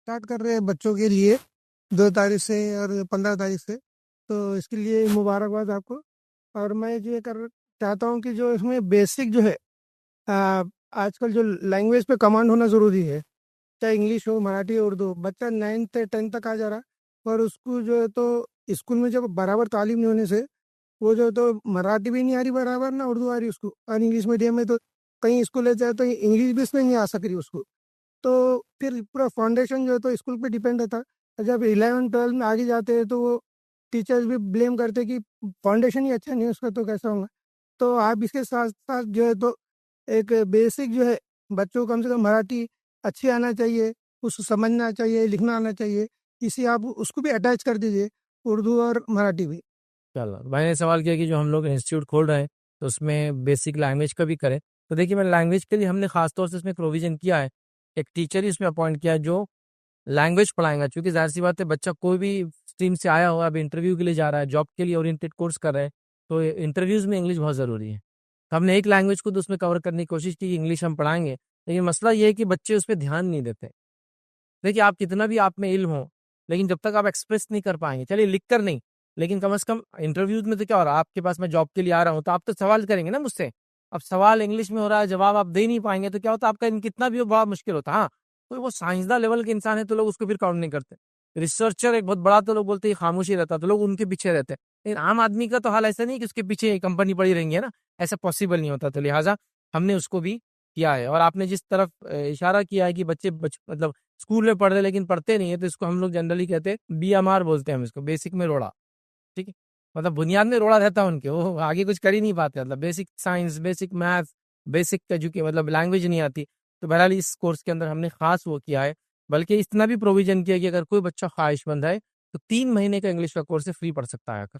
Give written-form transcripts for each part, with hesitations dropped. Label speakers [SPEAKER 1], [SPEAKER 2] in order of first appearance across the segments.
[SPEAKER 1] Start कर रहे हैं बच्चों के लिए 2 तारीख से और 15 तारीख से। तो इसके लिए मुबारकबाद आपको। और मैं ये कर चाहता हूँ कि जो इसमें बेसिक जो है, आ, आजकल जो लैंग्वेज पे कमांड होना ज़रूरी है, चाहे इंग्लिश हो, मराठी हो, उर्दू। बच्चा 9th 10th तक आ जा रहा, पर उसको जो है तो स्कूल में जब बराबर तालीम नहीं होने से वो जो है तो मराठी भी नहीं आ रही बराबर, ना उर्दू आ रही उसको। और इंग्लिश मीडियम में तो कहीं स्कूल जाए तो इंग्लिश भी उसमें नहीं आ सक रही उसको। तो फिर पूरा फाउंडेशन जो है तो स्कूल पे डिपेंड रहता है। और जब 11 12 में आगे जाते हैं तो वो टीचर्स भी ब्लेम करते हैं कि फाउंडेशन ही अच्छा नहीं है उसका, तो कैसा होगा। तो आप इसके साथ साथ जो है तो एक बेसिक जो है, बच्चों को कम से कम मराठी अच्छी आना चाहिए, उसको समझना चाहिए, लिखना आना चाहिए। इसी आप उसको भी अटैच कर दीजिए, उर्दू और मराठी भी।
[SPEAKER 2] चलो, मैंने सवाल किया कि जो हम लोग इंस्टीट्यूट खोल रहे हैं तो उसमें बेसिक लैंग्वेज का भी करें। तो देखिए, मैं लैंग्वेज के लिए हमने खासतौर से इसमें प्रोविजन किया है, एक टीचर ही इसमें अपॉइंट किया है जो लैंग्वेज पढ़ाएगा। क्योंकि जाहिर सी बात है, बच्चा कोई भी स्ट्रीम से आया हुआ, अब इंटरव्यू के लिए जा रहा है, जॉब के लिए ओरिएंटेड कोर्स कर रहे हैं, तो इंटरव्यूज में इंग्लिश बहुत ज़रूरी है। तो हमने एक लैंग्वेज को तो उसमें कवर करने की कोशिश की, इंग्लिश हम पढ़ाएंगे। लेकिन मसला ये है कि बच्चे उस पर ध्यान नहीं देते। देखिए, आप कितना भी आप में इल्म हो, लेकिन जब तक आप एक्सप्रेस नहीं कर पाएंगे, चलिए लिख कर नहीं, लेकिन कम से कम इंटरव्यूज में तो क्या हो रहा है, आपके पास मैं जॉब के लिए आ रहा हूँ तो आप तो सवाल करेंगे ना मुझसे। अब सवाल इंग्लिश में हो रहा है, जवाब आप दे नहीं पाएंगे, तो क्या होता है, आपका कितना भी हो बड़ा मुश्किल होता है। हाँ, कोई वो साइंसदान लेवल के इंसान है तो लोग उसको फिर काउंट नहीं करते। रिसर्चर एक बहुत बड़ा, तो लोग बोलते हैं खामोशी रहता, तो लोग उनके पीछे रहते हैं। लेकिन आम आदमी का तो हाल ऐसा नहीं कि उसके पीछे कंपनी पड़ी रहेंगी, है ना। ऐसा पॉसिबल नहीं होता। तो लिहाजा हमने उसको भी किया है। और आपने जिस तरफ इशारा किया है कि बच्चे मतलब स्कूल में पढ़ रहे लेकिन पढ़ते नहीं है, तो इसको हम लोग जनरली कहते हैं BMR बोलते हैं हम इसको, बेसिक में रोड़ा। ठीक है, मतलब बुनियाद में रोड़ा रहता है उनके, वो आगे कुछ कर ही नहीं पाते। मतलब basic science, basic maths, basic एजुके मतलब लैंग्वेज नहीं आती। तो बहरहाल इस कोर्स के अंदर हमने खास वो किया है। बल्कि इतना भी प्रोविजन किया कि अगर कोई बच्चा ख्वाहिशमंद है तो 3 महीने का इंग्लिश का कोर्स है, फ्री पढ़ सकता है आकर।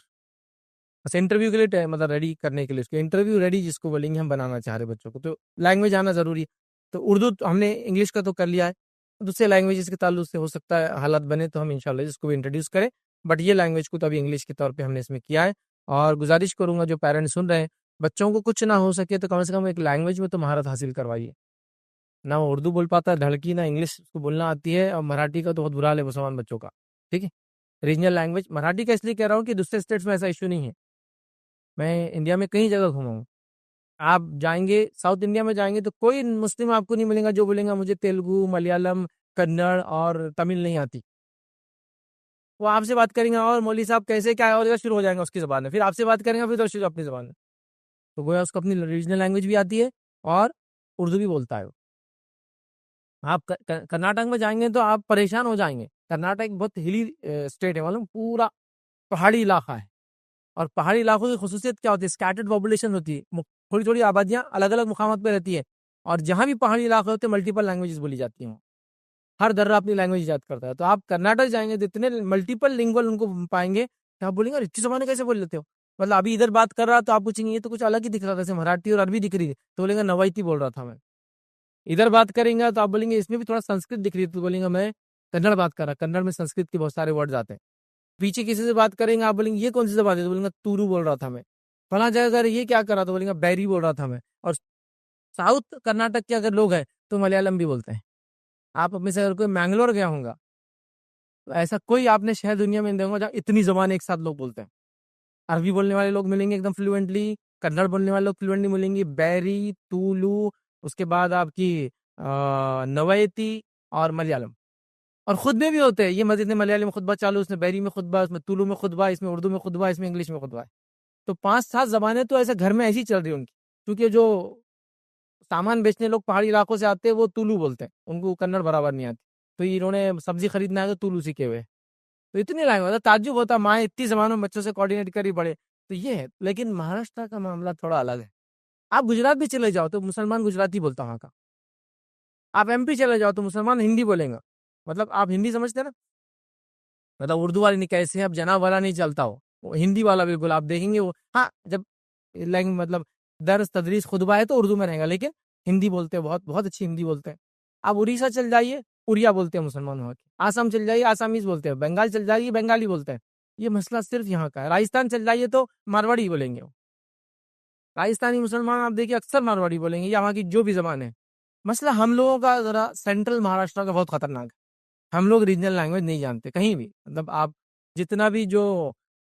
[SPEAKER 2] बस इंटरव्यू के लिए मतलब रेडी करने के लिए, उसको इंटरव्यू रेडी जिसको बोलेंगे, हम बनाना चाह रहे बच्चों को, तो लैंग्वेज आना जरूरी है। तो उर्दू तो हमने इंग्लिश का तो कर लिया है, दूसरे लैंग्वेजेस के ताल्लुक से हो सकता है हालात बने तो हम इंशाल्लाह इसको भी इंट्रोड्यूस करें। बट ये लैंग्वेज को तो अभी इंग्लिश के तौर पे हमने इसमें किया है। और गुजारिश करूंगा जो पेरेंट्स सुन रहे हैं, बच्चों को कुछ ना हो सके तो कम से कम एक लैंग्वेज में तो महारत हासिल करवाइए। ना वो उर्दू बोल पाता है ढड़की, ना इंग्लिश उसको बोलना आती है, और मराठी का तो बहुत बुरा हाल है मुसलमान बच्चों का। ठीक है, रीजनल लैंग्वेज मराठी का इसलिए कह रहा हूँ कि दूसरे स्टेट्स में ऐसा इशू नहीं है। मैं इंडिया में कई जगह घूमा हूँ। आप जाएंगे साउथ इंडिया में जाएंगे तो कोई मुस्लिम आपको नहीं मिलेगा जो बोलेगा मुझे तेलुगु, मलयालम, कन्नड़ और तमिल नहीं आती। वो आपसे बात करेंगे और मौलवी साहब कैसे क्या है, और इधर शुरू हो जाएंगे उसकी जबान में, फिर आपसे बात करेंगे, फिर उधर शुरू अपनी जबान में। तो गोया उसको अपनी रीजनल लैंग्वेज भी आती है और उर्दू भी बोलता है वो। आप कर्नाटक में जाएंगे तो आप परेशान हो जाएंगे। कर्नाटक बहुत हिली स्टेट है, मालूम, पूरा पहाड़ी इलाका है। और पहाड़ी इलाकों की खुसूसियत क्या होती है, स्कैटर्ड पॉपुलेशन होती है, थोड़ी थोड़ी आबादियां अलग अलग मुकामात पे रहती है। और जहां भी पहाड़ी इलाके होते हैं, मल्टीपल लैंग्वेजेस बोली जाती हैं। हर दर्रा अपनी लैंग्वेज याद करता है। तो आप कर्नाटक जाएंगे तो इतने मल्टीपल लिंगुअल उनको पाएंगे कि आप बोलेंगे अरे इतनी जबानें कैसे बोल लेते हो। मतलब अभी इधर बात कर रहा तो आप पूछेंगे ये तो कुछ अलग ही दिख रहा था, जैसे मराठी और अरबी दिख रही है, तो बोलेंगे नवाइती बोल रहा था मैं। इधर बात करेंगे तो आप बोलेंगे इसमें भी थोड़ा संस्कृत दिख रही है, तो बोलेंगे मैं कन्नड़ बात कर रहा। कन्नड़ में संस्कृत के बहुत सारे वर्ड्स आते हैं। पीछे किसी से बात करेंगे, आप बोलेंगे ये कौन सी जबान है, तो बोलेंगे तूरू बोल रहा था मैं। फला जगह अरे ये क्या कर रहा, तो बोलेंगे बैरी बोल रहा था मैं। और साउथ कर्नाटक के अगर लोग हैं तो मलयालम भी बोलते हैं। आप अपने से अगर कोई मैंगलोर गया होगा तो ऐसा कोई आपने शहर दुनिया में नहीं देखा जहाँ इतनी जबान एक साथ लोग बोलते हैं। अरबी बोलने वाले लोग मिलेंगे एकदम फ्लुएंटली, कन्नड़ बोलने वाले लोग फ्लुएंटली मिलेंगे, बैरी, तूलू, उसके बाद आपकी नवयती और मलयालम। और खुद में भी होते हैं, ये मस्जिद में मलयाली में खुतबा चालू, उसमें बैरी में खुतबा, उसमें तुलू में खुतबा, इसमें उर्दू में खुतबा, इसमें इंग्लिश में खुतबा है। तो 5 7 जबानें तो ऐसे घर में ऐसी चल रही है उनकी। क्योंकि जो सामान बेचने लोग पहाड़ी इलाकों से आते हैं वो तुलू बोलते हैं, उनको कन्नड़ बराबर नहीं आती। तो इन्होंने सब्जी खरीदना है तो तुलू सीखे हुए हैं। तो इतनी लैंग्वेज होता, ताज्जुब होता, माए इतनी जबानों में बच्चों से कोऑर्डिनेट करी बड़े। तो ये है। लेकिन महाराष्ट्र का मामला थोड़ा अलग है। आप गुजरात भी चले जाओ तो मुसलमान गुजराती बोलता वहाँ का। आप MP चले जाओ तो मुसलमान हिंदी बोलेंगे। मतलब आप हिंदी समझते हैं ना, मतलब उर्दू वाले नहीं, कैसे अब जनाब वाला नहीं चलता हो, वो हिंदी वाला बिल्कुल आप देखेंगे वो। हाँ, जब लैंग्वेज मतलब दर्स तदरीस खुतबा है तो उर्दू में रहेगा, लेकिन हिंदी बोलते हैं, बहुत बहुत अच्छी हिंदी बोलते हैं। आप उड़ीसा चल जाइए, उड़िया बोलते हैं मुसलमान वहाँ के। आसाम चल जाइए, आसामीज बोलते हैं। बंगाल चल जाइए, बंगाली बोलते हैं। ये मसला सिर्फ यहाँ का है। राजस्थान चल जाइए तो मारवाड़ी बोलेंगे वो। राजस्थानी मुसलमान आप देखिए अक्सर मारवाड़ी बोलेंगे, या वहाँ की जो भी जबान है। मसला हम लोगों का जरा सेंट्रल महाराष्ट्र का बहुत खतरनाक है। हम लोग रीजनल लैंग्वेज नहीं जानते कहीं भी, मतलब आप जितना भी जो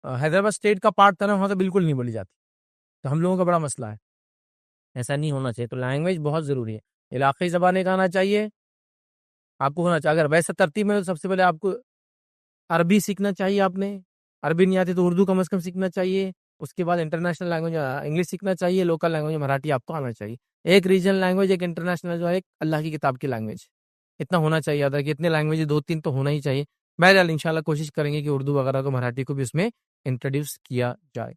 [SPEAKER 2] हैदराबाद स्टेट का पार्ट था ना, वहाँ तो बिल्कुल नहीं बोली जाती। तो हम लोगों का बड़ा मसला है, ऐसा नहीं होना चाहिए। तो लैंग्वेज बहुत ज़रूरी है। इलाक़ाई ज़बान एक आना चाहिए आपको, होना चाहिए। अगर वैसे तरतीब में तो सबसे पहले आपको अरबी सीखना चाहिए आपने, अरबी नहीं आती तो उर्दू कम से कम सीखना चाहिए। उसके बाद इंटरनेशनल लैंग्वेज इंग्लिश सीखना चाहिए, लोकल लैंग्वेज मराठी आपको आना चाहिए। एक रीजनल लैंग्वेज, एक इंटरनेशनल, जो है एक अल्लाह की किताब की लैंग्वेज, इतना होना चाहिए। याद रखिए, इतने लैंग्वेज 2-3 तो होना ही चाहिए। बहरहाल इंशाल्लाह कोशिश करेंगे कि उर्दू वगैरह को, मराठी को भी उसमें इंट्रोड्यूस किया जाए।